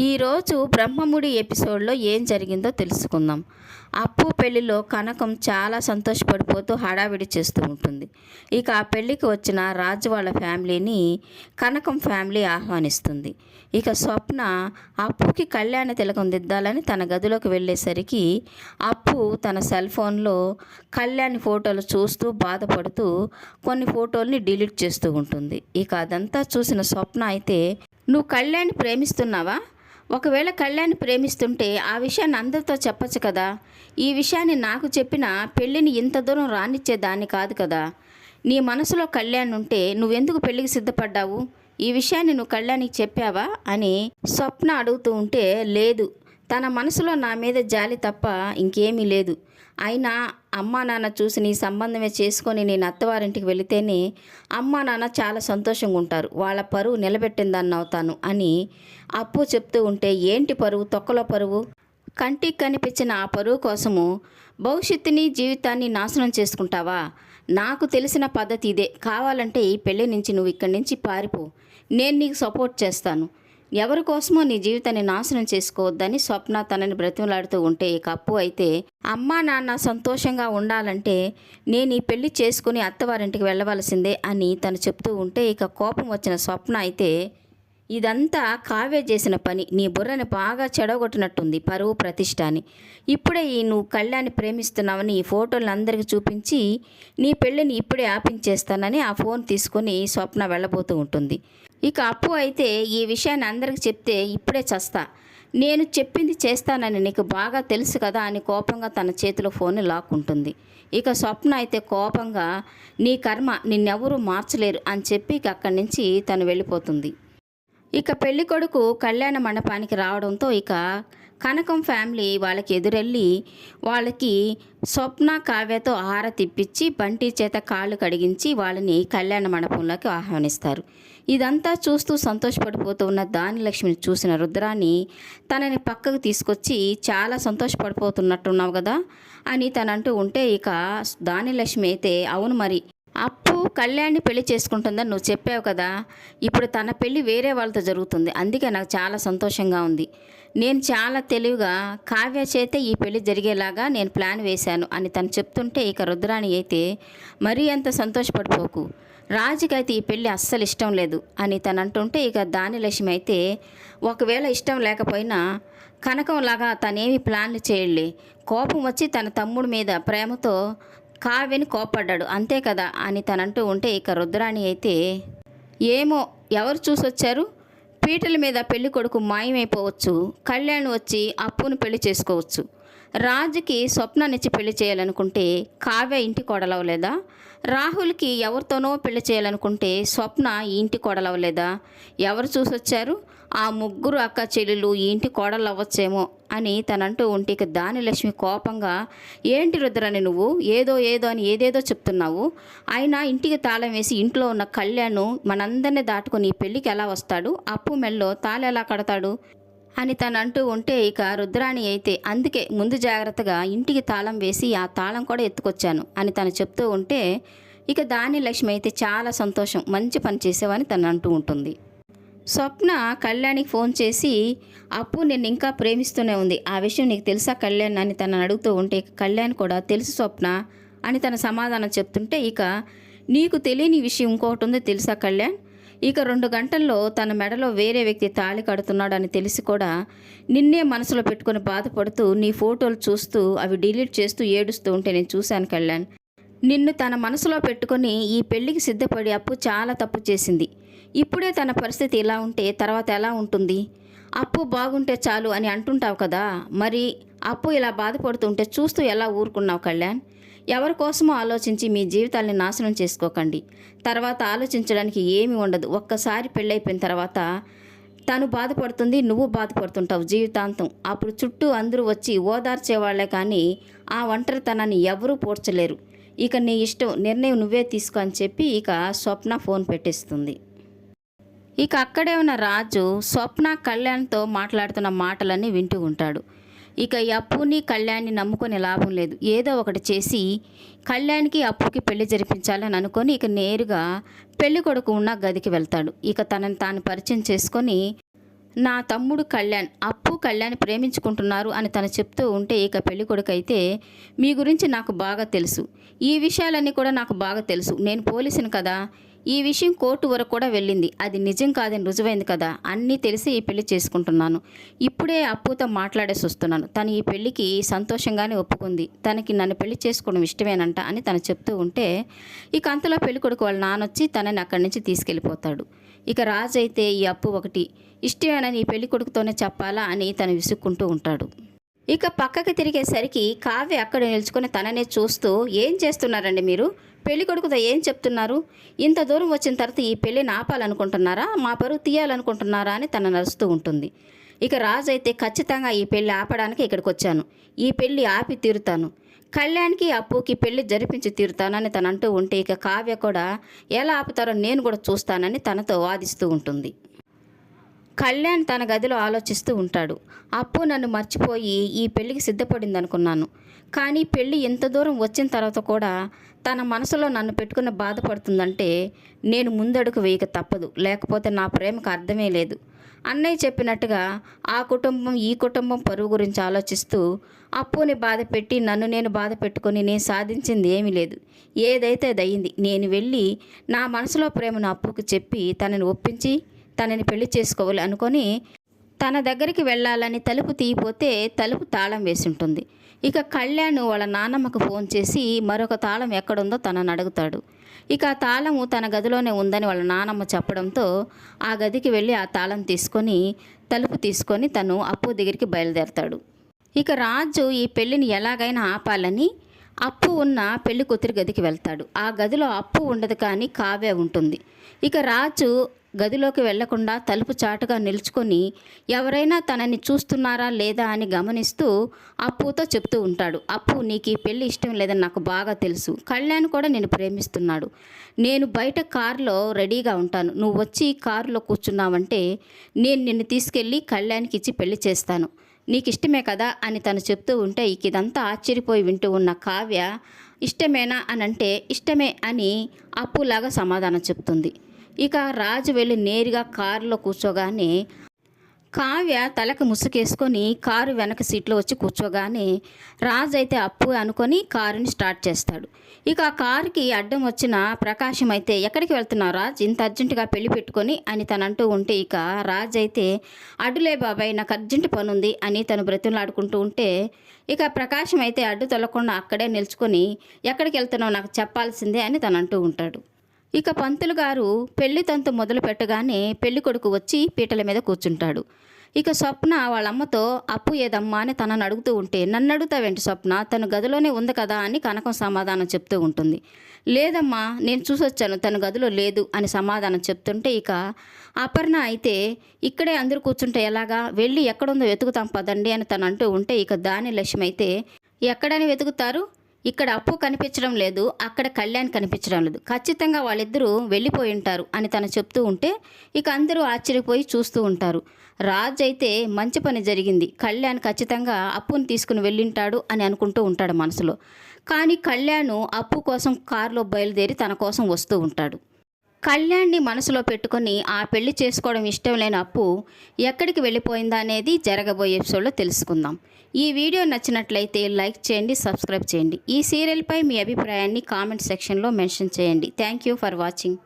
ఈరోజు బ్రహ్మముడి ఎపిసోడ్లో ఏం జరిగిందో తెలుసుకుందాం. అప్పు పెళ్లిలో కనకం చాలా సంతోషపడిపోతూ హడావిడి చేస్తూ ఉంటుంది. ఇక ఆ పెళ్లికి వచ్చిన రాజు వాళ్ళ ఫ్యామిలీని కనకం ఫ్యామిలీ ఆహ్వానిస్తుంది. ఇక స్వప్న అప్పుకి కళ్యాణ తిలకం దిద్దాలని తన గదిలోకి వెళ్ళేసరికి అప్పు తన సెల్ ఫోన్లో కళ్యాణి ఫోటోలు చూస్తూ బాధపడుతూ కొన్ని ఫోటోల్ని డిలీట్ చేస్తూ ఉంటుంది. ఇక అదంతా చూసిన స్వప్న అయితే, నువ్వు కళ్యాణ్ని ప్రేమిస్తున్నావా? ఒకవేళ కళ్యాణ్ని ప్రేమిస్తుంటే ఆ విషయాన్ని అందరితో చెప్పచ్చు కదా. ఈ విషయాన్ని నాకు చెప్పిన పెళ్ళిని ఇంత దూరం రానిచ్చేదాన్ని కాదు కదా. నీ మనసులో కళ్యాణ్ ఉంటే నువ్వెందుకు పెళ్ళికి సిద్ధపడ్డావు? ఈ విషయాన్ని నువ్వు కళ్యాణ్కి చెప్పావా అని స్వప్న అడుగుతూ ఉంటే, లేదు, తన మనసులో నా మీద జాలి తప్ప ఇంకేమీ లేదు. అయినా అమ్మా నాన్న చూసి నీ సంబంధమే చేసుకొని నేను అత్తవారింటికి వెళితేనే అమ్మా నాన్న చాలా సంతోషంగా ఉంటారు, వాళ్ళ పరువు నిలబెట్టిందని అవుతాను అని అప్పు చెప్తూ ఉంటే, ఏంటి పరువు? తొక్కలో పరువు? కంటికి కనిపించిన ఆ పరువు కోసము భవిష్యత్తుని జీవితాన్ని నాశనం చేసుకుంటావా? నాకు తెలిసిన పద్ధతి ఇదే. కావాలంటే ఈ పెళ్ళి నుంచి నువ్వు ఇక్కడి నుంచి పారిపో, నేను నీకు సపోర్ట్ చేస్తాను. ఎవరి కోసమో నీ జీవితాన్ని నాశనం చేసుకోవద్దని స్వప్న తనని బ్రతిమలాడుతూ ఉంటే, ఇక అప్పు అయితే, అమ్మా నాన్న సంతోషంగా ఉండాలంటే నేను ఈ పెళ్లి చేసుకుని అత్తవారింటికి వెళ్ళవలసిందే అని తను చెప్తూ ఉంటే, ఇక కోపం వచ్చిన స్వప్న అయితే, ఇదంతా కావ్య చేసిన పని, నీ బుర్రని బాగా చెడగొట్టినట్టుంది, పరువు ప్రతిష్ట అని. ఇప్పుడే నువ్వు కళ్యాణ్ని ప్రేమిస్తున్నావని ఈ ఫోటోలను అందరికీ చూపించి నీ పెళ్ళిని ఇప్పుడే ఆపించేస్తానని ఆ ఫోన్ తీసుకొని స్వప్న వెళ్ళబోతూ ఉంటుంది. ఇక అప్పు అయితే, ఈ విషయాన్ని అందరికి చెప్తే ఇప్పుడే చస్తా, నేను చెప్పింది చేస్తానని నీకు బాగా తెలుసు కదా అని కోపంగా తన చేతిలో ఫోన్ని లాక్కుంటుంది. ఇక స్వప్న అయితే కోపంగా, నీ కర్మ, నిన్నెవరూ మార్చలేరు అని చెప్పి ఇక అక్కడి నుంచి తను వెళ్ళిపోతుంది. ఇక పెళ్లి కొడుకు కళ్యాణ మండపానికి రావడంతో ఇక కనకం ఫ్యామిలీ వాళ్ళకి ఎదురెళ్ళి వాళ్ళకి స్వప్న కావ్యతో హారతి ఇప్పించి బంటి చేత కాళ్ళు కడిగించి వాళ్ళని కళ్యాణ మండపంలోకి ఆహ్వానిస్తారు. ఇదంతా చూస్తూ సంతోషపడిపోతూ ఉన్న దానిలక్ష్మిని చూసిన రుద్రాని తనని పక్కకు తీసుకొచ్చి, చాలా సంతోషపడిపోతున్నట్టున్నావు కదా అని తనంటూ ఉంటే, ఇక దానిలక్ష్మి అయితే, అవును మరి, అప్పు కళ్యాణ్ని పెళ్లి చేసుకుంటుందని నువ్వు చెప్పావు కదా, ఇప్పుడు తన పెళ్ళి వేరే వాళ్ళతో జరుగుతుంది, అందుకే నాకు చాలా సంతోషంగా ఉంది. నేను చాలా తెలివిగా కావ్య చేతే ఈ పెళ్లి జరిగేలాగా నేను ప్లాన్ వేశాను అని తను చెప్తుంటే, ఇక రుద్రాణి అయితే, మరీ అంత సంతోషపడిపోకు, రాజుకైతే ఈ పెళ్ళి అస్సలు ఇష్టం లేదు అని తను అంటుంటే, ఇక దానిలక్ష్మి అయితే, ఒకవేళ ఇష్టం లేకపోయినా కనకంలాగా తనేమి ప్లాన్లు చేయలే, కోపం వచ్చి తన తమ్ముడి మీద ప్రేమతో కావ్యని కోపడ్డాడు అంతే కదా అని తనంటూ ఉంటే, ఇక రుద్రాణి అయితే, ఏమో, ఎవరు చూసొచ్చారు, పీటల మీద పెళ్లి కొడుకు మాయమైపోవచ్చు, కళ్యాణ్ వచ్చి అప్పును పెళ్లి చేసుకోవచ్చు, రాజుకి స్వప్నాన్నిచ్చి పెళ్లి చేయాలనుకుంటే కావ్య ఇంటి కోడలవలేదా, రాహుల్కి ఎవరితోనో పెళ్లి చేయాలనుకుంటే స్వప్న ఈ ఇంటి కోడలవలేదా, ఎవరు చూసొచ్చారు, ఆ ముగ్గురు అక్క చెల్లెలు ఈ ఇంటి కోడలు అవ్వచ్చేమో అని తనంటూ ఉంటే, ఇక దానిలక్ష్మి కోపంగా, ఏంటి రుద్రని నువ్వు ఏదో ఏదో అని ఏదేదో చెప్తున్నావు, అయినా ఇంటికి తాళం వేసి ఇంట్లో ఉన్న కళ్యాణ్ మనందరినీ దాటుకొని ఈ పెళ్ళికి ఎలా వస్తాడు, అప్పు మెల్లో తాళం ఎలా కడతాడు అని తను అంటూ ఉంటే, ఇక రుద్రాణి అయితే, అందుకే ముందు జాగ్రత్తగా ఇంటికి తాళం వేసి ఆ తాళం కూడా ఎత్తుకొచ్చాను అని తను చెప్తూ ఉంటే, ఇక దానిలక్ష్మి అయితే చాలా సంతోషం, మంచి పని చేసేవని తను అంటూ ఉంటుంది. స్వప్న కళ్యాణ్కి ఫోన్ చేసి, అప్పు నిన్ను ఇంకా ప్రేమిస్తూనే ఉంది, ఆ విషయం నీకు తెలుసా కళ్యాణ్ అని తను అడుగుతూ ఉంటే, ఇక కళ్యాణ్ కూడా తెలుసు స్వప్న అని తన సమాధానం చెప్తుంటే, ఇక నీకు తెలియని విషయం ఇంకొకటి ఉంది తెలుసా కళ్యాణ్, ఇక 2 గంటల్లో తన మెడలో వేరే వ్యక్తి తాళి కడుతున్నాడు అని తెలిసి కూడా నిన్నే మనసులో పెట్టుకుని బాధపడుతూ నీ ఫోటోలు చూస్తూ అవి డిలీట్ చేస్తూ ఏడుస్తూ ఉంటే నేను చూశాను కళ్యాణ్. నిన్ను తన మనసులో పెట్టుకొని ఈ పెళ్ళికి సిద్ధపడి అప్పు చాలా తప్పు చేసింది. ఇప్పుడే తన పరిస్థితి ఇలా ఉంటే తర్వాత ఎలా ఉంటుంది? అప్పు బాగుంటే చాలు అని అంటుంటావు కదా, మరి అప్పు ఇలా బాధపడుతుంటే చూస్తూ ఎలా ఊరుకున్నావు కళ్యాణ్? ఎవరి కోసమో ఆలోచించి మీ జీవితాల్ని నాశనం చేసుకోకండి. తర్వాత ఆలోచించడానికి ఏమీ ఉండదు. ఒక్కసారి పెళ్ళైపోయిన తర్వాత తను బాధపడుతుంది, నువ్వు బాధపడుతుంటావు జీవితాంతం. అప్పుడు చుట్టూ అందరూ వచ్చి ఓదార్చేవాళ్లే కానీ ఆ ఒంటరితనాన్ని ఎవరూ పోడ్చలేరు. ఇక నీ ఇష్టం, నిర్ణయం నువ్వే తీసుకో అని చెప్పి ఇక స్వప్న ఫోన్ పెట్టేస్తుంది. ఇక అక్కడే ఉన్న రాజు స్వప్న కళ్యాణ్తో మాట్లాడుతున్న మాటలన్నీ వింటూ ఉంటాడు. ఇక ఈ అప్పుని కళ్యాణ్ని నమ్ముకొని లాభం లేదు, ఏదో ఒకటి చేసి కళ్యాణ్కి అప్పుకి పెళ్లి జరిపించాలని అనుకొని ఇక నేరుగా పెళ్లి కొడుకు ఉన్న గదికి వెళ్తాడు. ఇక తనని తాను పరిచయం చేసుకొని, నా తమ్ముడు కళ్యాణ్, అప్పు కళ్యాణ్ ప్రేమించుకుంటున్నారు అని తను చెప్తూ ఉంటే ఇక పెళ్ళికొడుకైతే మీ గురించి నాకు బాగా తెలుసు, ఈ విషయాలన్నీ కూడా నాకు బాగా తెలుసు, నేను పోలీసుని కదా, ఈ విషయం కోర్టు వరకు కూడా వెళ్ళింది, అది నిజం కాదని రుజువైంది కదా, అన్నీ తెలిసి ఈ పెళ్లి చేసుకుంటున్నాను, ఇప్పుడే అప్పుతో మాట్లాడేసి వస్తున్నాను, తను ఈ పెళ్లికి సంతోషంగానే ఒప్పుకుంది, తనకి నన్ను పెళ్లి చేసుకోవడం ఇష్టమేనంట అని తను చెప్తూ ఉంటే ఇక అంతలో పెళ్ళికొడుకు వాళ్ళ నాన్నొచ్చి తనని అక్కడి నుంచి తీసుకెళ్ళిపోతాడు. ఇక రాజు అయితే ఈ అప్పు ఒకటి ఇష్టమేనని ఈ పెళ్లి కొడుకుతోనే చెప్పాలా అని తను విసుక్కుంటూ ఉంటాడు. ఇక పక్కకి తిరిగేసరికి కావ్య అక్కడ నిల్చుకొని తననే చూస్తూ, ఏం చేస్తున్నారండి మీరు, పెళ్లి కొడుకుతో ఏం చెప్తున్నారు, ఇంత దూరం వచ్చిన తర్వాత ఈ పెళ్ళిని ఆపాలనుకుంటున్నారా, మా పరువు తీయాలనుకుంటున్నారా అని తన నడుస్తూ ఉంటుంది. ఇక రాజు అయితే ఖచ్చితంగా ఈ పెళ్లి ఆపడానికి ఇక్కడికి వచ్చాను, ఈ పెళ్లి ఆపి తీరుతాను, కళ్యాణ్కి అప్పుకి పెళ్లి జరిపించి తీరుతానని తను అంటూ ఉంటే ఇక కావ్య కూడా ఎలా ఆపుతారో నేను కూడా చూస్తానని తనతో వాదిస్తూ ఉంటుంది. కళ్యాణ్ తన గదిలో ఆలోచిస్తూ ఉంటాడు. అప్పు నన్ను మర్చిపోయి ఈ పెళ్లికి సిద్ధపడింది అనుకున్నాను, కానీ పెళ్ళి ఎంత దూరం వచ్చిన తర్వాత కూడా తన మనసులో నన్ను పెట్టుకుని బాధపడుతుందంటే నేను ముందడుగు వేయక తప్పదు, లేకపోతే నా ప్రేమకు అర్థమే లేదు. అన్నయ్య చెప్పినట్టుగా ఆ కుటుంబం ఈ కుటుంబం పరువు గురించి ఆలోచిస్తూ అప్పుని బాధ పెట్టి నన్ను నేను బాధ పెట్టుకొని నేను సాధించింది ఏమీ లేదు. ఏదైతే అది అయింది. నేను వెళ్ళి నా మనసులో ప్రేమను అప్పుకి చెప్పి తనని ఒప్పించి తనని పెళ్లి చేసుకోవాలి అనుకొని తన దగ్గరికి వెళ్ళాలని తలుపు తీయిపోతే తలుపు తాళం వేసి ఉంటుంది. ఇక కళ్యాణ్ వాళ్ళ నాన్నమ్మకు ఫోన్ చేసి మరొక తాళం ఎక్కడుందో తనని అడుగుతాడు. ఇక ఆ తాళము తన గదిలోనే ఉందని వాళ్ళ నానమ్మ చెప్పడంతో ఆ గదికి వెళ్ళి ఆ తాళం తీసుకొని తలుపు తీసుకొని తను అప్పు దగ్గరికి బయలుదేరతాడు. ఇక రాజు ఈ పెళ్ళిని ఎలాగైనా ఆపాలని అప్పు ఉన్న పెళ్లి కూతురి గదికి వెళ్తాడు. ఆ గదిలో అప్పు ఉండదు, కానీ కావ్య ఉంటుంది. ఇక రాజు గదిలోకి వెళ్లకుండా తలుపు చాటుగా నిల్చుకొని ఎవరైనా తనని చూస్తున్నారా లేదా అని గమనిస్తూ అప్పుతో చెప్తూ ఉంటాడు. అప్పు, నీకు ఈ పెళ్ళి ఇష్టం లేదని నాకు బాగా తెలుసు, కళ్యాణ్ కూడా నేను ప్రేమిస్తున్నాడు, నేను బయట కారులో రెడీగా ఉంటాను, నువ్వు వచ్చి కారులో కూర్చున్నావంటే నేను నిన్ను తీసుకెళ్ళి కళ్యాణ్కి ఇచ్చి పెళ్లి చేస్తాను, నీకు ఇష్టమే కదా అని తను చెప్తూ ఉంటే ఇక ఇదంతా ఆశ్చర్యపోయి వింటూ ఉన్న కావ్య ఇష్టమేనా అని అంటే ఇష్టమే అని అప్పులాగా సమాధానం చెప్తుంది. ఇక రాజు వెళ్ళి నేరుగా కారులో కూర్చోగానే కావ్య తలకు ముసుగేసుకొని కారు వెనక సీట్లో వచ్చి కూర్చోగానే రాజు అయితే అప్పు అనుకొని కారుని స్టార్ట్ చేస్తాడు. ఇక ఆ కారుకి అడ్డం వచ్చిన ప్రకాశం అయితే ఎక్కడికి వెళ్తున్నావు రాజ్, ఇంత అర్జెంటుగా పెళ్లి పెట్టుకొని అని తను అంటూ ఉంటే ఇక రాజు అయితే అడ్డులే బాబాయ్, నాకు అర్జెంటు పని ఉంది అని తను బ్రతిమలాడుకుంటూ ఉంటే ఇక ప్రకాశం అయితే అడ్డు తొలకుండా అక్కడే నిల్చుకొని ఎక్కడికి వెళ్తున్నావు నాకు చెప్పాల్సిందే అని తను అంటూ ఉంటాడు. ఇక పంతులు గారు పెళ్లి తంతు మొదలు పెట్టగానే పెళ్లి కొడుకు వచ్చి పీటల మీద కూర్చుంటాడు. ఇక స్వప్న వాళ్ళమ్మతో అప్పు ఏదమ్మా అని తనని అడుగుతూ ఉంటే నన్ను అడుగుతావేంటి స్వప్న, తను గదిలోనే ఉంది కదా అని కనకం సమాధానం చెప్తూ ఉంటుంది. లేదమ్మా, నేను చూసొచ్చాను, తను గదిలో లేదు అని సమాధానం చెప్తుంటే ఇక అపర్ణ అయితే ఇక్కడే అందరూ కూర్చుంటే ఎలాగా, వెళ్ళి ఎక్కడుందో వెతుకుతాం పదండి అని తను అంటూ ఉంటే ఇక దాని లక్ష్యం అయితే ఎక్కడని వెతుకుతారు, ఇక్కడ అప్పు కనిపించడం లేదు, అక్కడ కళ్యాణ్ కనిపించడం లేదు, ఖచ్చితంగా వాళ్ళిద్దరూ వెళ్ళిపోయి ఉంటారు అని తను చెప్తూ ఉంటే ఇక అందరూ ఆశ్చర్యపోయి చూస్తూ ఉంటారు. రాజ్ అయితే మంచి పని జరిగింది, కళ్యాణ్ ఖచ్చితంగా అప్పుని తీసుకుని వెళ్ళింటాడు అని అనుకుంటూ ఉంటాడు మనసులో. కానీ కళ్యాణ్ అప్పు కోసం కారులో బయలుదేరి తన కోసం వస్తూ ఉంటాడు. కళ్యాణ్ని మనసులో పెట్టుకొని ఆ పెళ్లి చేసుకోవడం ఇష్టం లేని అప్పు ఎక్కడికి వెళ్ళిపోయిందా అనేది జరగబోయే ఎపిసోడ్లో తెలుసుకుందాం. ఈ వీడియో నచ్చినట్లయితే లైక్ చేయండి, సబ్స్క్రైబ్ చేయండి. ఈ సీరియల్పై మీ అభిప్రాయాన్ని కామెంట్ సెక్షన్లో మెన్షన్ చేయండి. Thank you for watching.